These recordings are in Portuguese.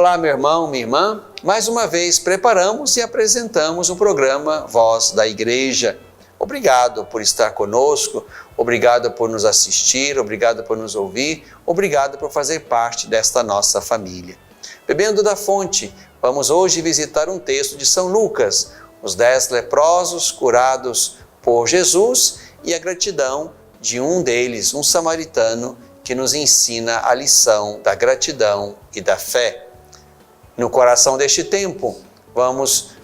Olá, meu irmão, minha irmã. Mais uma vez preparamos e apresentamos o programa Voz da Igreja. Obrigado por estar conosco, obrigado por nos assistir, obrigado por nos ouvir, obrigado por fazer parte desta nossa família. Bebendo da fonte, vamos hoje visitar um texto de São Lucas, os 10 leprosos curados por Jesus e a gratidão de um deles, um samaritano, que nos ensina a lição da gratidão e da fé. No coração deste tempo, vamos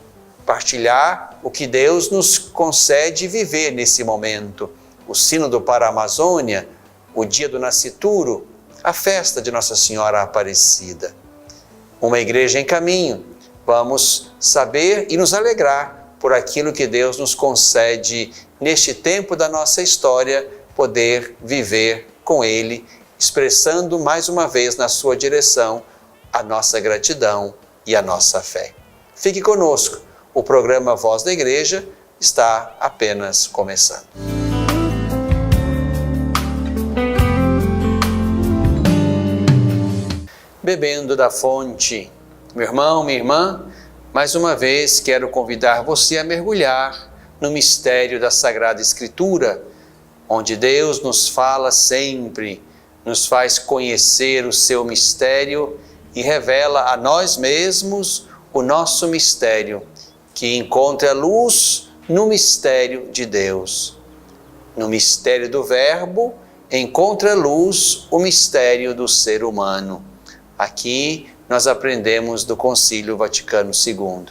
partilhar o que Deus nos concede viver nesse momento. O Sínodo para a Amazônia, o dia do Nascituro, a festa de Nossa Senhora Aparecida. Uma igreja em caminho. Vamos saber e nos alegrar por aquilo que Deus nos concede neste tempo da nossa história, poder viver com Ele, expressando mais uma vez na sua direção a nossa gratidão e a nossa fé. Fique conosco, o programa Voz da Igreja está apenas começando. Bebendo da fonte, meu irmão, minha irmã, mais uma vez quero convidar você a mergulhar no mistério da Sagrada Escritura, onde Deus nos fala sempre, nos faz conhecer o seu mistério e revela a nós mesmos o nosso mistério, que encontra luz no mistério de Deus. No mistério do Verbo, encontra luz o mistério do ser humano. Aqui nós aprendemos do Concílio Vaticano II.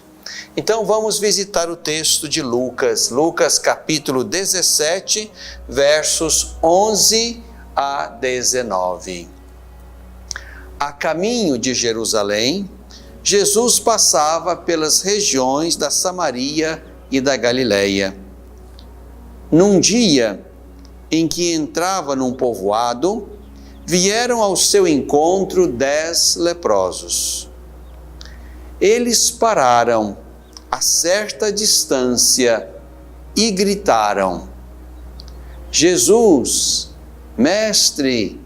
Então vamos visitar o texto de Lucas, Lucas capítulo 17, versos 11 a 19. A caminho de Jerusalém, Jesus passava pelas regiões da Samaria e da Galileia. Num dia em que entrava num povoado, vieram ao seu encontro 10 leprosos. Eles pararam a certa distância e gritaram: Jesus, Mestre,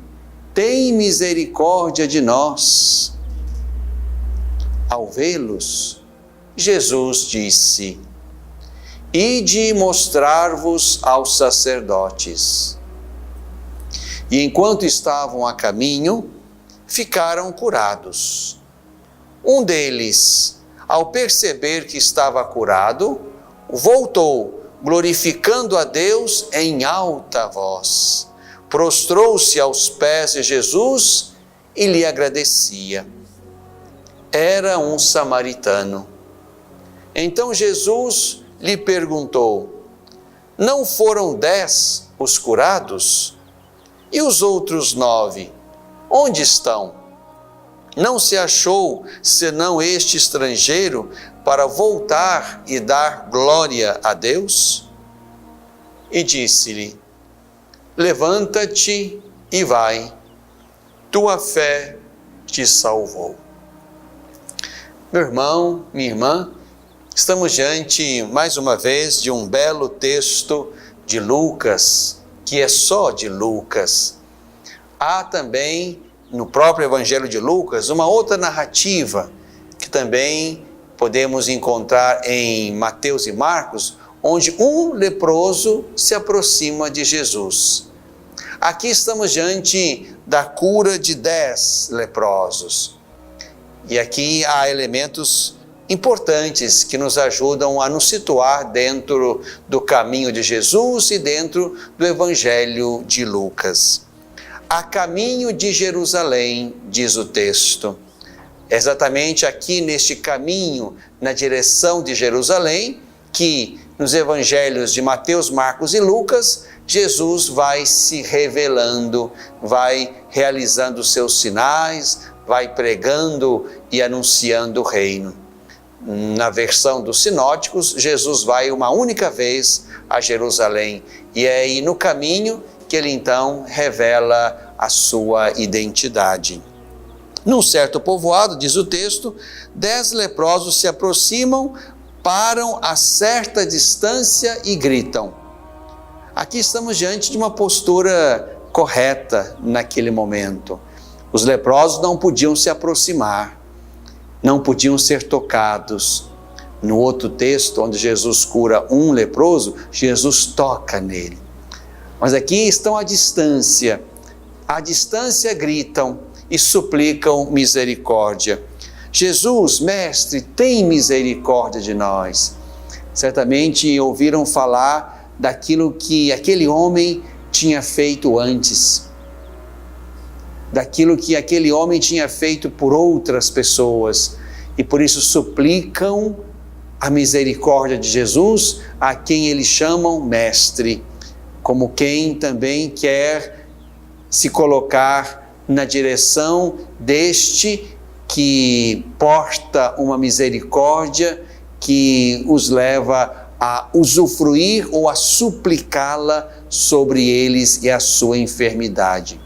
tem misericórdia de nós. Ao vê-los, Jesus disse: Ide mostrar-vos aos sacerdotes. E enquanto estavam a caminho, ficaram curados. Um deles, ao perceber que estava curado, voltou, glorificando a Deus em alta voz. Prostrou-se aos pés de Jesus e lhe agradecia. Era um samaritano. Então Jesus lhe perguntou: Não foram 10 os curados? E os outros 9, onde estão? Não se achou senão este estrangeiro para voltar e dar glória a Deus? E disse-lhe: Levanta-te e vai, tua fé te salvou. Meu irmão, minha irmã, estamos diante, mais uma vez, de um belo texto de Lucas, que é só de Lucas. Há também, no próprio Evangelho de Lucas, uma outra narrativa, que também podemos encontrar em Mateus e Marcos, onde um leproso se aproxima de Jesus. Aqui estamos diante da cura de 10 leprosos. E aqui há elementos importantes que nos ajudam a nos situar dentro do caminho de Jesus e dentro do Evangelho de Lucas. A caminho de Jerusalém, diz o texto. Exatamente aqui neste caminho, na direção de Jerusalém, que nos evangelhos de Mateus, Marcos e Lucas, Jesus vai se revelando, vai realizando seus sinais, vai pregando e anunciando o reino. Na versão dos sinóticos, Jesus vai uma única vez a Jerusalém e é aí no caminho que ele então revela a sua identidade. Num certo povoado, diz o texto, 10 leprosos se aproximam, param a certa distância e gritam. Aqui estamos diante de uma postura correta naquele momento. Os leprosos não podiam se aproximar. não podiam ser tocados. No outro texto, onde Jesus cura um leproso, Jesus toca nele. Mas aqui estão à distância gritam e suplicam misericórdia. Jesus, Mestre, tem misericórdia de nós. Certamente ouviram falar daquilo que aquele homem tinha feito antes, daquilo que aquele homem tinha feito por outras pessoas, e por isso suplicam a misericórdia de Jesus, a quem eles chamam Mestre, como quem também quer se colocar na direção deste que porta uma misericórdia que os leva a usufruir ou a suplicá-la sobre eles e a sua enfermidade.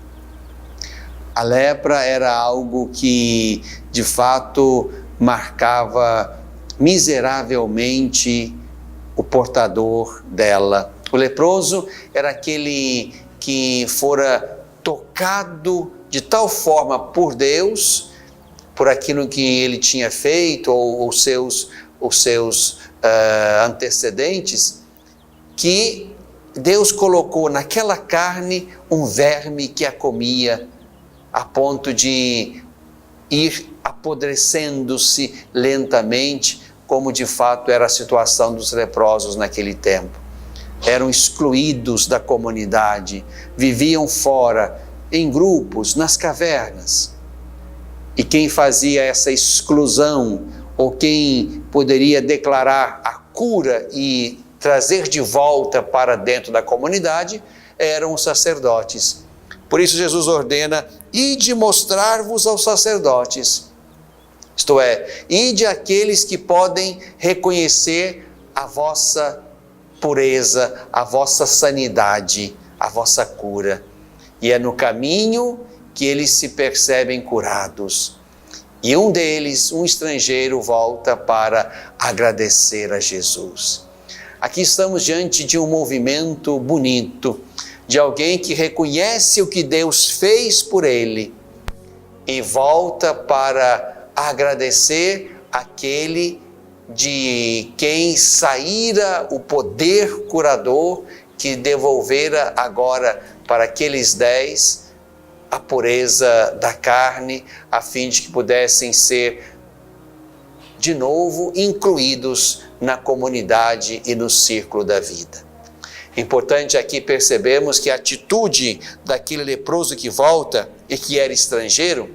A lepra era algo que, de fato, marcava miseravelmente o portador dela. O leproso era aquele que fora tocado de tal forma por Deus, por aquilo que ele tinha feito ou os seus antecedentes, que Deus colocou naquela carne um verme que a comia, a ponto de ir apodrecendo-se lentamente, como de fato era a situação dos leprosos naquele tempo. Eram excluídos da comunidade, viviam fora, em grupos, nas cavernas. E quem fazia essa exclusão, ou quem poderia declarar a cura e trazer de volta para dentro da comunidade, eram os sacerdotes. Por isso Jesus ordena: ide mostrar-vos aos sacerdotes. Isto é, ide àqueles que podem reconhecer a vossa pureza, a vossa sanidade, a vossa cura. E é no caminho que eles se percebem curados. E um deles, um estrangeiro, volta para agradecer a Jesus. Aqui estamos diante de um movimento bonito, de alguém que reconhece o que Deus fez por ele e volta para agradecer aquele de quem saíra o poder curador, que devolvera agora para aqueles 10 a pureza da carne, a fim de que pudessem ser de novo incluídos na comunidade e no círculo da vida. Importante aqui percebemos que a atitude daquele leproso que volta e que era estrangeiro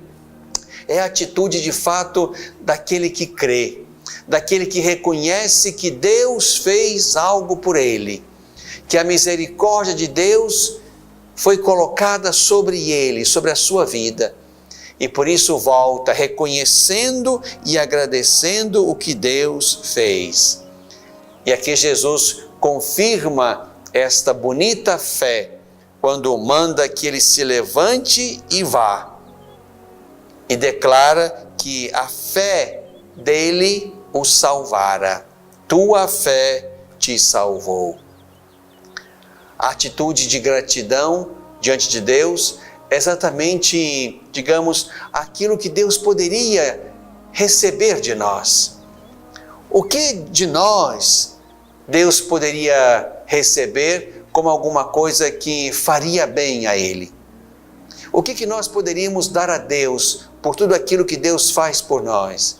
é a atitude de fato daquele que crê, daquele que reconhece que Deus fez algo por ele, que a misericórdia de Deus foi colocada sobre ele, sobre a sua vida, e por isso volta reconhecendo e agradecendo o que Deus fez. E aqui Jesus confirma esta bonita fé quando manda que ele se levante e vá, e declara que a fé dele o salvara. Tua fé te salvou. A atitude de gratidão diante de Deus é exatamente, digamos, aquilo que Deus poderia receber de nós. O que de nós Deus poderia receber como alguma coisa que faria bem a Ele? O que nós poderíamos dar a Deus por tudo aquilo que Deus faz por nós,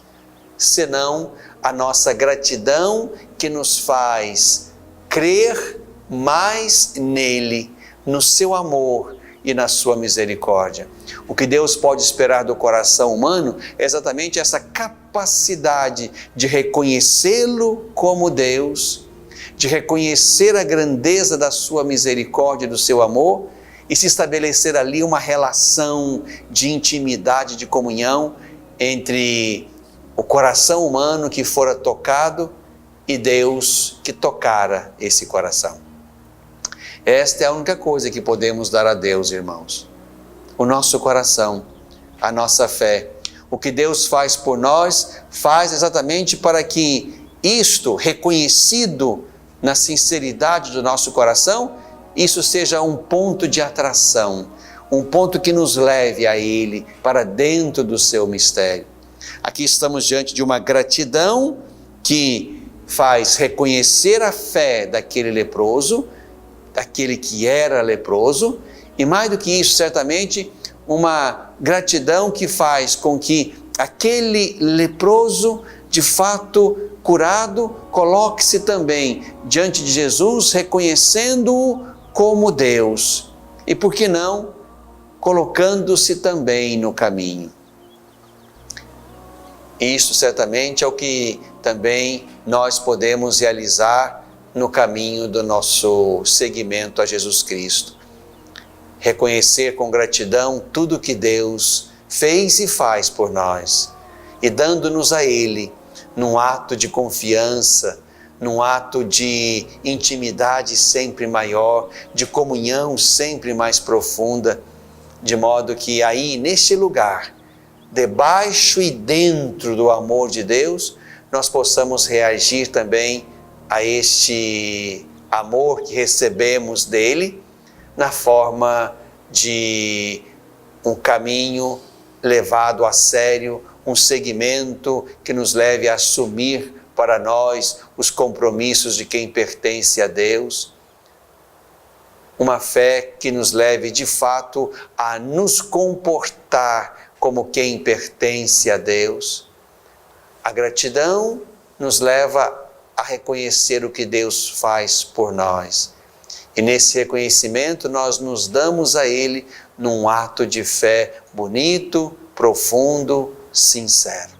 senão a nossa gratidão que nos faz crer mais nele, no seu amor e na sua misericórdia. O que Deus pode esperar do coração humano é exatamente essa capacidade de reconhecê-lo como Deus, de reconhecer a grandeza da sua misericórdia e do seu amor, e se estabelecer ali uma relação de intimidade, de comunhão entre o coração humano que fora tocado e Deus que tocara esse coração. Esta é a única coisa que podemos dar a Deus, irmãos. O nosso coração, a nossa fé. O que Deus faz por nós, faz exatamente para que isto, reconhecido na sinceridade do nosso coração, isso seja um ponto de atração, um ponto que nos leve a Ele, para dentro do seu mistério. Aqui estamos diante de uma gratidão que faz reconhecer a fé daquele leproso, daquele que era leproso, e mais do que isso, certamente, uma gratidão que faz com que aquele leproso, de fato curado, coloque-se também diante de Jesus, reconhecendo-o como Deus. E por que não, colocando-se também no caminho. Isso certamente é o que também nós podemos realizar no caminho do nosso seguimento a Jesus Cristo. Reconhecer com gratidão tudo que Deus fez e faz por nós, e dando-nos a Ele, num ato de confiança, num ato de intimidade sempre maior, de comunhão sempre mais profunda, de modo que aí, neste lugar, debaixo e dentro do amor de Deus, nós possamos reagir também a este amor que recebemos dele, na forma de um caminho levado a sério, um seguimento que nos leve a assumir para nós os compromissos de quem pertence a Deus, uma fé que nos leve de fato a nos comportar como quem pertence a Deus. A gratidão nos leva a reconhecer o que Deus faz por nós. E nesse reconhecimento nós nos damos a Ele num ato de fé bonito, profundo, sincero.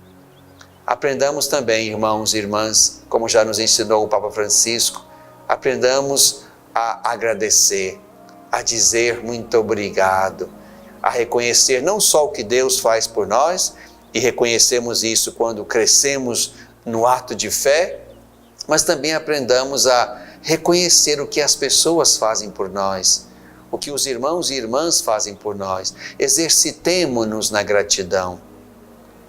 Aprendamos também, irmãos e irmãs, como já nos ensinou o Papa Francisco, aprendamos a agradecer, a dizer muito obrigado, a reconhecer não só o que Deus faz por nós, e reconhecemos isso quando crescemos no ato de fé, mas também aprendamos a reconhecer o que as pessoas fazem por nós, o que os irmãos e irmãs fazem por nós. Exercitemo-nos na gratidão,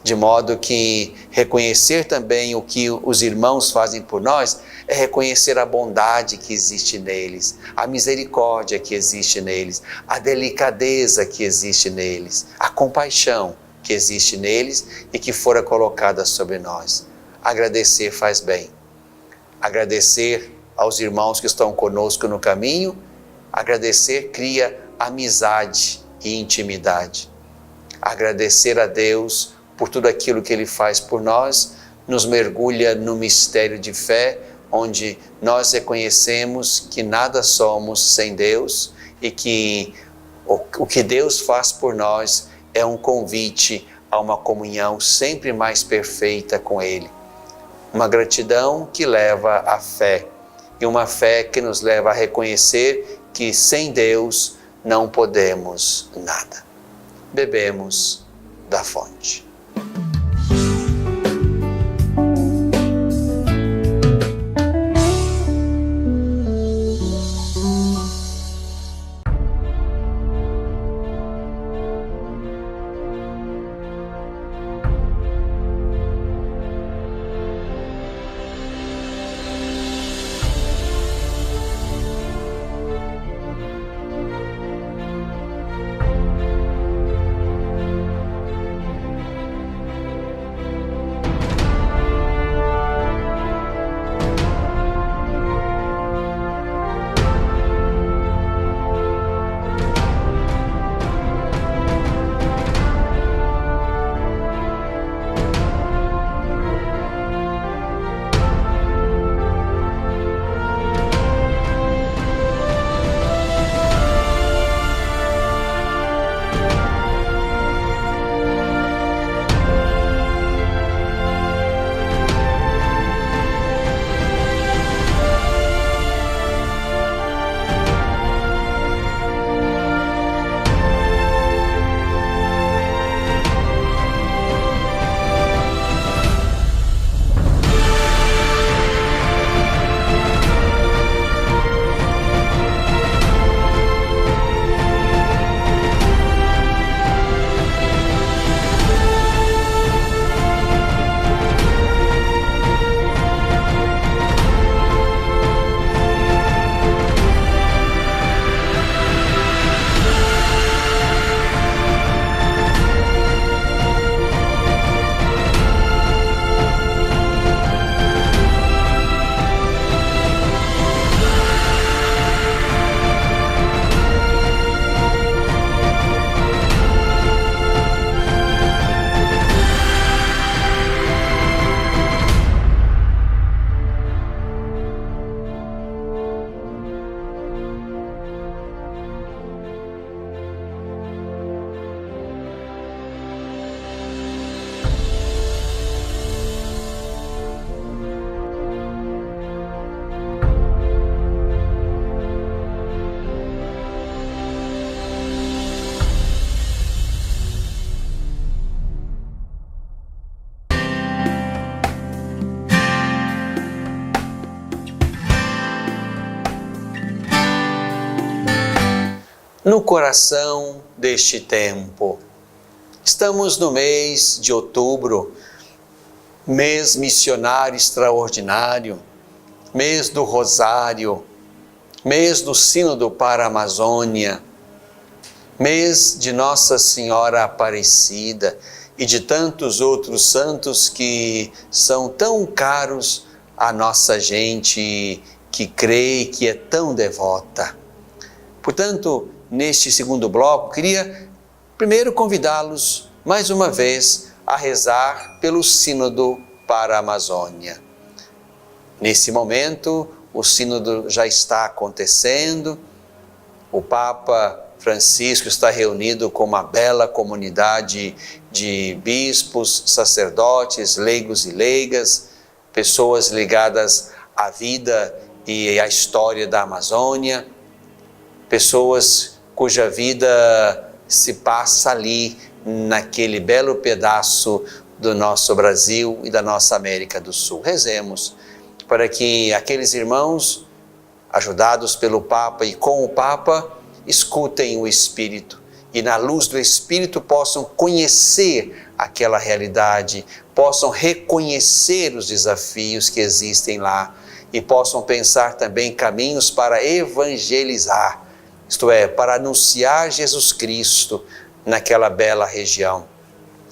de modo que reconhecer também o que os irmãos fazem por nós é reconhecer a bondade que existe neles, a misericórdia que existe neles, a delicadeza que existe neles, a compaixão que existe neles e que fora colocada sobre nós. Agradecer faz bem. Agradecer aos irmãos que estão conosco no caminho, agradecer cria amizade e intimidade. Agradecer a Deus por tudo aquilo que Ele faz por nós, nos mergulha no mistério de fé, onde nós reconhecemos que nada somos sem Deus e que o que Deus faz por nós é um convite a uma comunhão sempre mais perfeita com Ele. Uma gratidão que leva à fé, e uma fé que nos leva a reconhecer que sem Deus não podemos nada. Bebemos da fonte. no coração deste tempo. Estamos no mês de outubro, mês missionário extraordinário, mês do Rosário, mês do Sínodo para a Amazônia, mês de Nossa Senhora Aparecida e de tantos outros santos que são tão caros à nossa gente que crê e que é tão devota. Portanto, neste segundo bloco, queria primeiro convidá-los mais uma vez a rezar pelo Sínodo para a Amazônia. Nesse momento, o Sínodo já está acontecendo, o Papa Francisco está reunido com uma bela comunidade de bispos, sacerdotes, leigos e leigas, pessoas ligadas à vida e à história da Amazônia, pessoas cuja vida se passa ali, naquele belo pedaço do nosso Brasil e da nossa América do Sul. Rezemos para que aqueles irmãos, ajudados pelo Papa e com o Papa, escutem o Espírito e na luz do Espírito possam conhecer aquela realidade, possam reconhecer os desafios que existem lá e possam pensar também caminhos para evangelizar, isto é, para anunciar Jesus Cristo naquela bela região.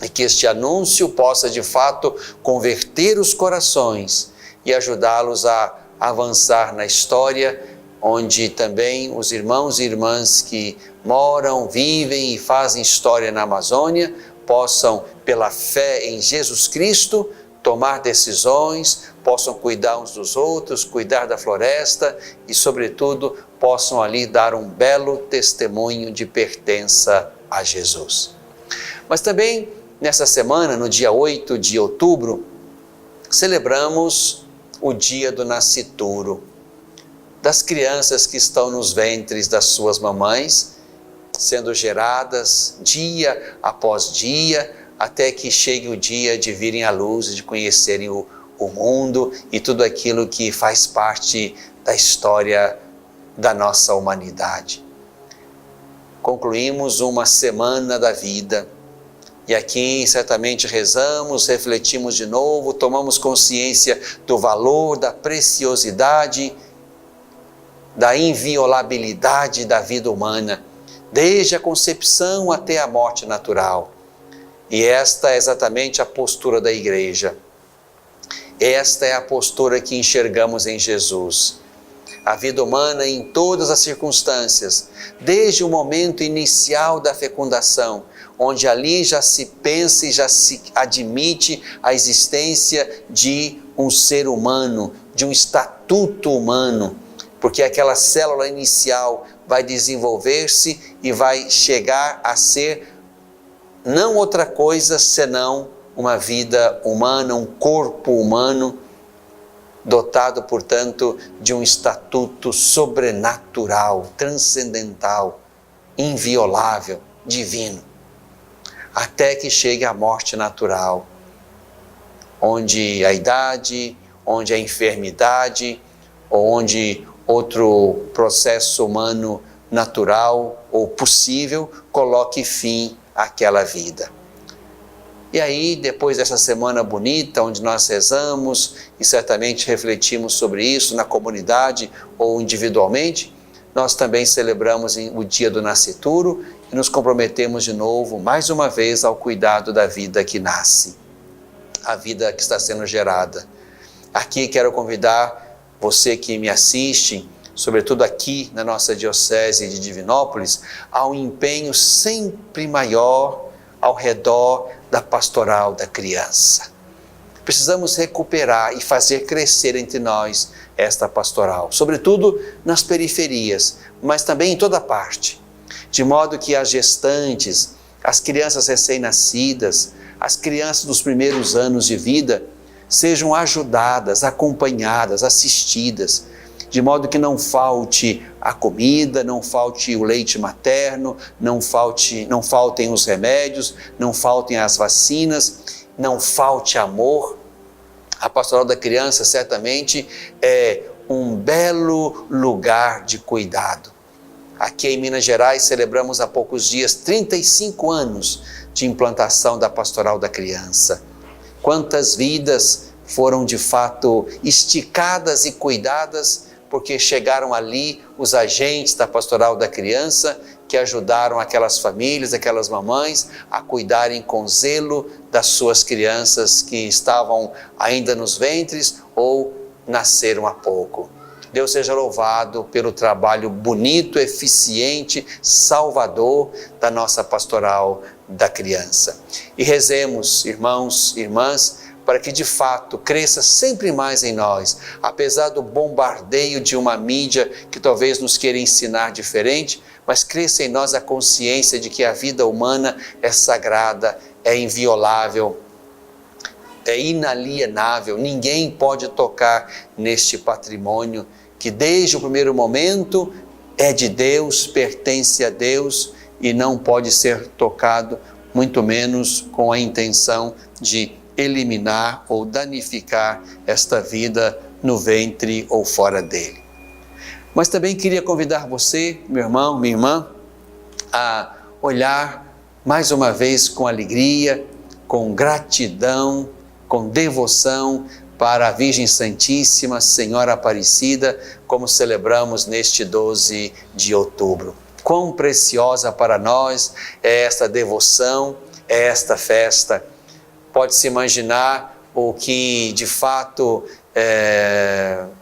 E que este anúncio possa de fato converter os corações e ajudá-los a avançar na história, onde também os irmãos e irmãs que moram, vivem e fazem história na Amazônia possam, pela fé em Jesus Cristo, tomar decisões, possam cuidar uns dos outros, cuidar da floresta e, sobretudo, possam ali dar um belo testemunho de pertença a Jesus. Mas também, nessa semana, no dia 8 de outubro, celebramos o dia do nascituro, das crianças que estão nos ventres das suas mamães, sendo geradas dia após dia, até que chegue o dia de virem à luz e de conhecerem o mundo e tudo aquilo que faz parte da história da nossa humanidade. Concluímos uma semana da vida e aqui certamente rezamos, refletimos de novo, tomamos consciência do valor, da preciosidade, da inviolabilidade da vida humana, desde a concepção até a morte natural. E esta é exatamente a postura da Igreja. Esta é a postura que enxergamos em Jesus. A vida humana em todas as circunstâncias, desde o momento inicial da fecundação, onde ali já se pensa e já se admite a existência de um ser humano, de um estatuto humano, porque aquela célula inicial vai desenvolver-se e vai chegar a ser não outra coisa senão uma vida humana, um corpo humano, dotado, portanto, de um estatuto sobrenatural, transcendental, inviolável, divino, até que chegue a morte natural, onde a idade, onde a enfermidade, ou onde outro processo humano natural ou possível coloque fim àquela vida. E aí, depois dessa semana bonita, onde nós rezamos e certamente refletimos sobre isso na comunidade ou individualmente, nós também celebramos o dia do nascituro e nos comprometemos de novo, mais uma vez, ao cuidado da vida que nasce, a vida que está sendo gerada. Aqui quero convidar você que me assiste, sobretudo aqui na nossa Diocese de Divinópolis, a um empenho sempre maior ao redor da pastoral da criança. Precisamos recuperar e fazer crescer entre nós esta pastoral, sobretudo nas periferias, mas também em toda parte, de modo que as gestantes, as crianças recém-nascidas, as crianças dos primeiros anos de vida, sejam ajudadas, acompanhadas, assistidas, de modo que não falte a comida, não falte o leite materno, não faltem os remédios, não faltem as vacinas, não falte amor. A pastoral da criança certamente é um belo lugar de cuidado. Aqui em Minas Gerais celebramos há poucos dias 35 anos de implantação da Pastoral da Criança. Quantas vidas foram de fato esticadas e cuidadas, porque chegaram ali os agentes da Pastoral da Criança que ajudaram aquelas famílias, aquelas mamães a cuidarem com zelo das suas crianças que estavam ainda nos ventres ou nasceram há pouco. Deus seja louvado pelo trabalho bonito, eficiente, salvador da nossa Pastoral da Criança. E rezemos, irmãos e irmãs, para que de fato cresça sempre mais em nós, apesar do bombardeio de uma mídia que talvez nos queira ensinar diferente, mas cresça em nós a consciência de que a vida humana é sagrada, é inviolável, é inalienável, ninguém pode tocar neste patrimônio que desde o primeiro momento é de Deus, pertence a Deus e não pode ser tocado, muito menos com a intenção de eliminar ou danificar esta vida no ventre ou fora dele. Mas também queria convidar você, meu irmão, minha irmã, a olhar mais uma vez com alegria, com gratidão, com devoção para a Virgem Santíssima, Senhora Aparecida, como celebramos neste 12 de outubro. Quão preciosa para nós é esta devoção, é esta festa. Pode-se imaginar o que de fato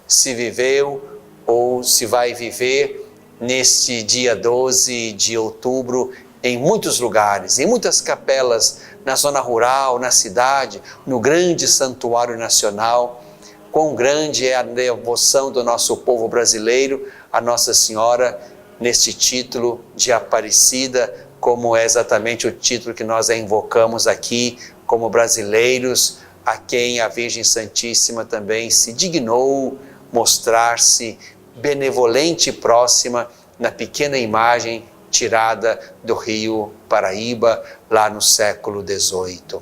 se viveu ou se vai viver neste dia 12 de outubro em muitos lugares, em muitas capelas, na zona rural, na cidade, no grande santuário nacional. Quão grande é a devoção do nosso povo brasileiro a Nossa Senhora neste título de Aparecida, como é exatamente o título que nós a invocamos aqui como brasileiros, a quem a Virgem Santíssima também se dignou mostrar-se benevolente e próxima na pequena imagem tirada do rio Paraíba, lá no século XVIII.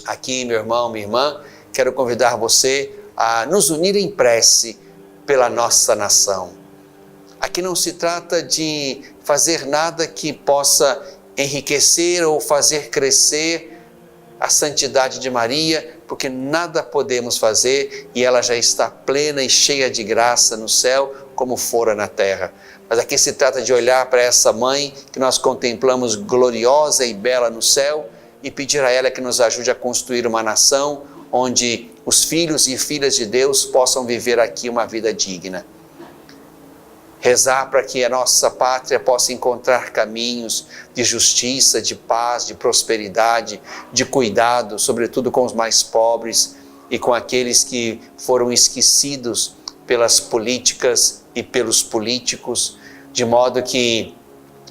Aqui, meu irmão, minha irmã, quero convidar você a nos unir em prece pela nossa nação. Aqui não se trata de fazer nada que possa enriquecer ou fazer crescer a santidade de Maria, porque nada podemos fazer e ela já está plena e cheia de graça no céu, como fora na terra. Mas aqui se trata de olhar para essa mãe que nós contemplamos gloriosa e bela no céu e pedir a ela que nos ajude a construir uma nação onde os filhos e filhas de Deus possam viver aqui uma vida digna. Rezar para que a nossa pátria possa encontrar caminhos de justiça, de paz, de prosperidade, de cuidado, sobretudo com os mais pobres e com aqueles que foram esquecidos pelas políticas e pelos políticos, de modo que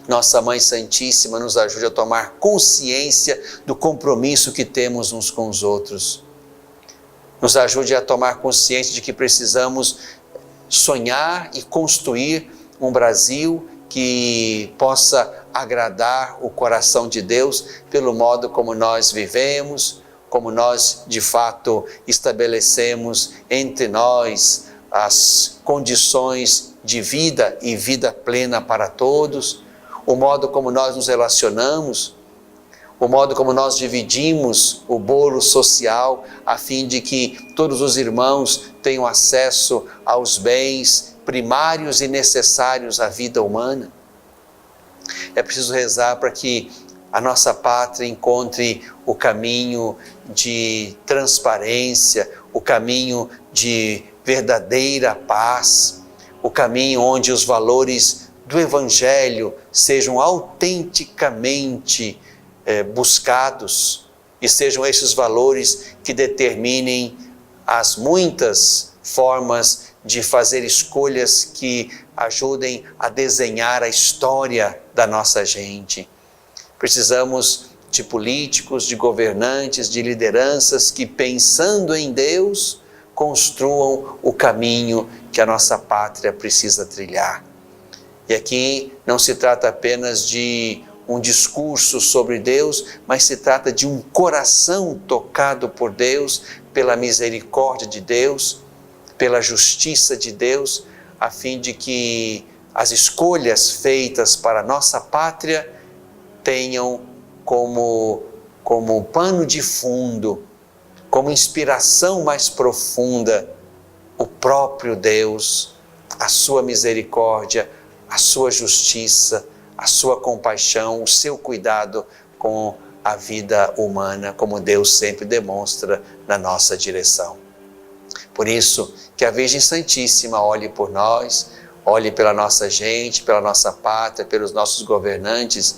Nossa Mãe Santíssima nos ajude a tomar consciência do compromisso que temos uns com os outros. Nos ajude a tomar consciência de que precisamos sonhar e construir um Brasil que possa agradar o coração de Deus pelo modo como nós vivemos, como nós de fato estabelecemos entre nós as condições de vida e vida plena para todos, o modo como nós nos relacionamos, o modo como nós dividimos o bolo social, a fim de que todos os irmãos tenham acesso aos bens primários e necessários à vida humana. É preciso rezar para que a nossa pátria encontre o caminho de transparência, o caminho de verdadeira paz, o caminho onde os valores do Evangelho sejam autenticamente buscados e sejam esses valores que determinem as muitas formas de fazer escolhas que ajudem a desenhar a história da nossa gente. Precisamos de políticos, de governantes, de lideranças que, pensando em Deus, construam o caminho que a nossa pátria precisa trilhar. E aqui não se trata apenas de um discurso sobre Deus, mas se trata de um coração tocado por Deus, pela misericórdia de Deus, pela justiça de Deus, a fim de que as escolhas feitas para a nossa pátria tenham como pano de fundo, como inspiração mais profunda, o próprio Deus, a sua misericórdia, a sua justiça, a sua compaixão, o seu cuidado com a vida humana, como Deus sempre demonstra na nossa direção. Por isso, que a Virgem Santíssima olhe por nós, olhe pela nossa gente, pela nossa pátria, pelos nossos governantes,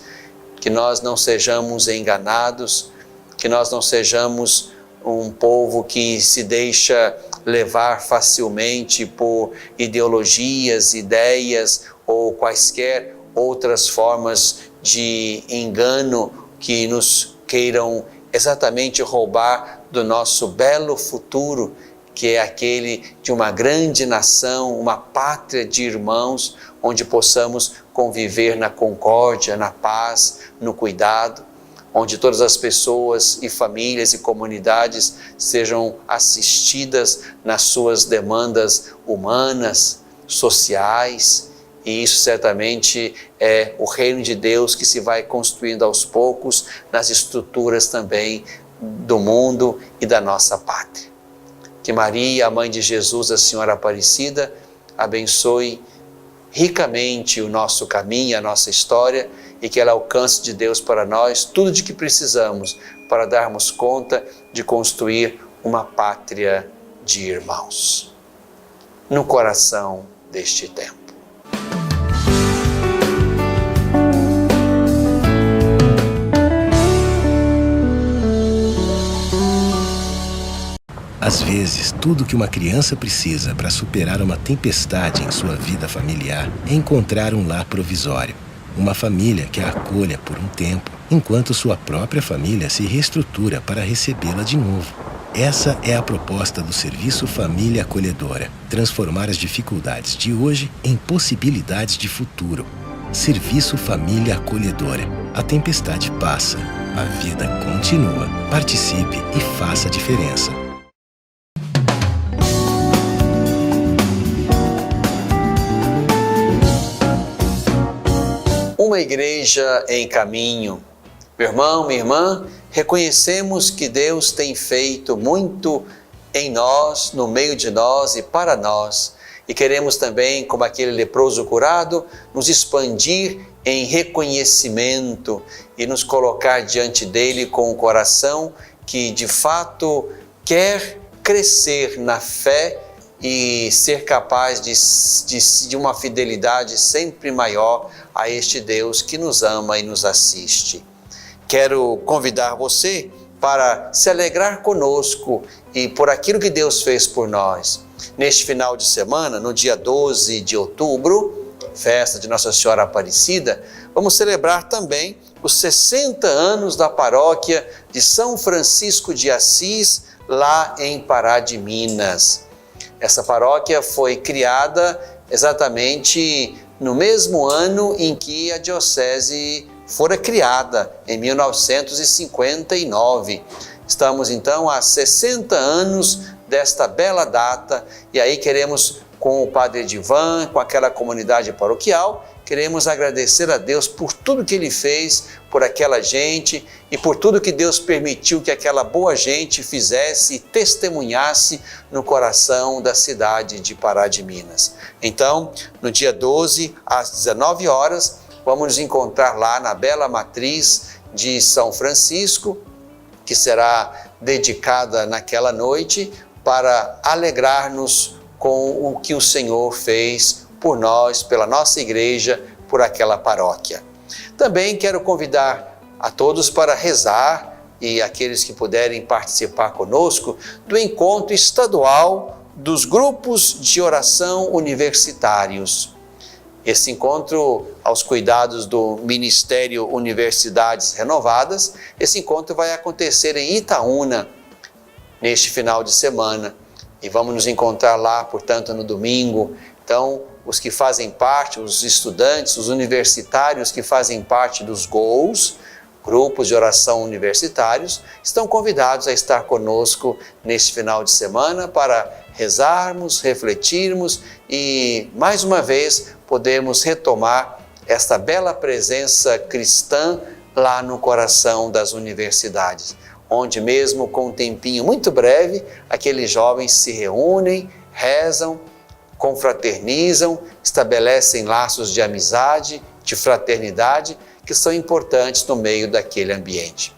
que nós não sejamos enganados, que nós não sejamos um povo que se deixa levar facilmente por ideologias, ideias ou quaisquer outras formas de engano que nos queiram exatamente roubar do nosso belo futuro, que é aquele de uma grande nação, uma pátria de irmãos, onde possamos conviver na concórdia, na paz, no cuidado, onde todas as pessoas e famílias e comunidades sejam assistidas nas suas demandas humanas, sociais, e isso certamente é o reino de Deus que se vai construindo aos poucos nas estruturas também do mundo e da nossa pátria. Que Maria, a Mãe de Jesus, a Senhora Aparecida, abençoe ricamente o nosso caminho, a nossa história, e que ela alcance de Deus para nós tudo de que precisamos para darmos conta de construir uma pátria de irmãos no coração deste tempo. Às vezes, tudo que uma criança precisa para superar uma tempestade em sua vida familiar é encontrar um lar provisório. Uma família que a acolha por um tempo, enquanto sua própria família se reestrutura para recebê-la de novo. Essa é a proposta do Serviço Família Acolhedora: transformar as dificuldades de hoje em possibilidades de futuro. Serviço Família Acolhedora. A tempestade passa, a vida continua. Participe e faça a diferença. Uma igreja em caminho. Meu irmão, minha irmã, reconhecemos que Deus tem feito muito em nós, no meio de nós e para nós. E queremos também, como aquele leproso curado, nos expandir em reconhecimento e nos colocar diante dele com um coração que de fato quer crescer na fé e ser capaz de uma fidelidade sempre maior a este Deus que nos ama e nos assiste. Quero convidar você para se alegrar conosco e por aquilo que Deus fez por nós. Neste final de semana, no dia 12 de outubro, festa de Nossa Senhora Aparecida, vamos celebrar também os 60 anos da paróquia de São Francisco de Assis, lá em Pará de Minas. Essa paróquia foi criada exatamente no mesmo ano em que a diocese fora criada, em 1959. Estamos então há 60 anos desta bela data e aí queremos, com o Padre Edivan, com aquela comunidade paroquial, queremos agradecer a Deus por tudo que Ele fez por aquela gente e por tudo que Deus permitiu que aquela boa gente fizesse e testemunhasse no coração da cidade de Pará de Minas. Então, no dia 12, às 19 horas, vamos nos encontrar lá na bela matriz de São Francisco, que será dedicada naquela noite para alegrar-nos com o que o Senhor fez por nós, pela nossa igreja, por aquela paróquia. Também quero convidar a todos para rezar e aqueles que puderem participar conosco do encontro estadual dos grupos de oração universitários. Esse encontro, aos cuidados do Ministério Universidades Renovadas, esse encontro vai acontecer em Itaúna, neste final de semana. E vamos nos encontrar lá, portanto, no domingo. Então, os que fazem parte, os estudantes, os universitários que fazem parte dos GOUs, grupos de oração universitários, estão convidados a estar conosco neste final de semana para rezarmos, refletirmos e, mais uma vez, podermos retomar esta bela presença cristã lá no coração das universidades, onde mesmo com um tempinho muito breve, aqueles jovens se reúnem, rezam, confraternizam, estabelecem laços de amizade, de fraternidade, que são importantes no meio daquele ambiente.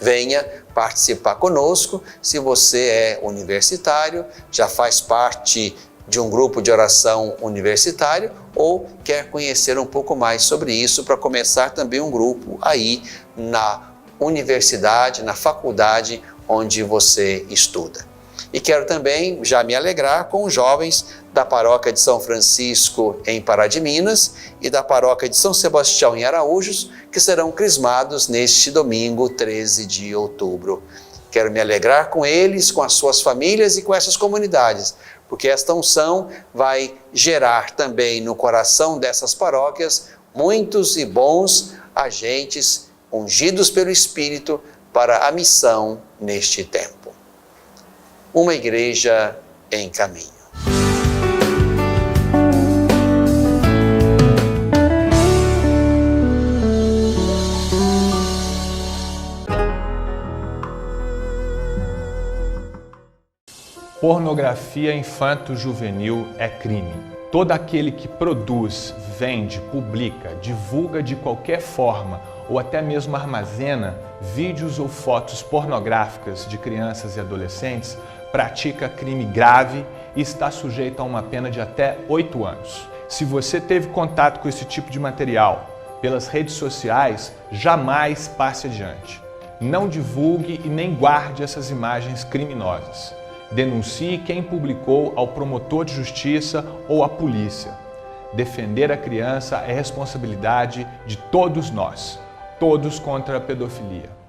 Venha participar conosco, se você é universitário, já faz parte de um grupo de oração universitário ou quer conhecer um pouco mais sobre isso para começar também um grupo aí na universidade, na faculdade onde você estuda. E quero também já me alegrar com os jovens da paróquia de São Francisco em Pará de Minas e da paróquia de São Sebastião em Araújos, que serão crismados neste domingo, 13 de outubro. Quero me alegrar com eles, com as suas famílias e com essas comunidades, porque esta unção vai gerar também no coração dessas paróquias muitos e bons agentes ungidos pelo Espírito para a missão neste tempo. Uma igreja em caminho. Pornografia infanto-juvenil é crime. Todo aquele que produz, vende, publica, divulga de qualquer forma ou até mesmo armazena vídeos ou fotos pornográficas de crianças e adolescentes pratica crime grave e está sujeito a uma pena de até 8 anos. Se você teve contato com esse tipo de material pelas redes sociais, jamais passe adiante. Não divulgue e nem guarde essas imagens criminosas. Denuncie quem publicou ao promotor de justiça ou à polícia. Defender a criança é responsabilidade de todos nós, todos contra a pedofilia.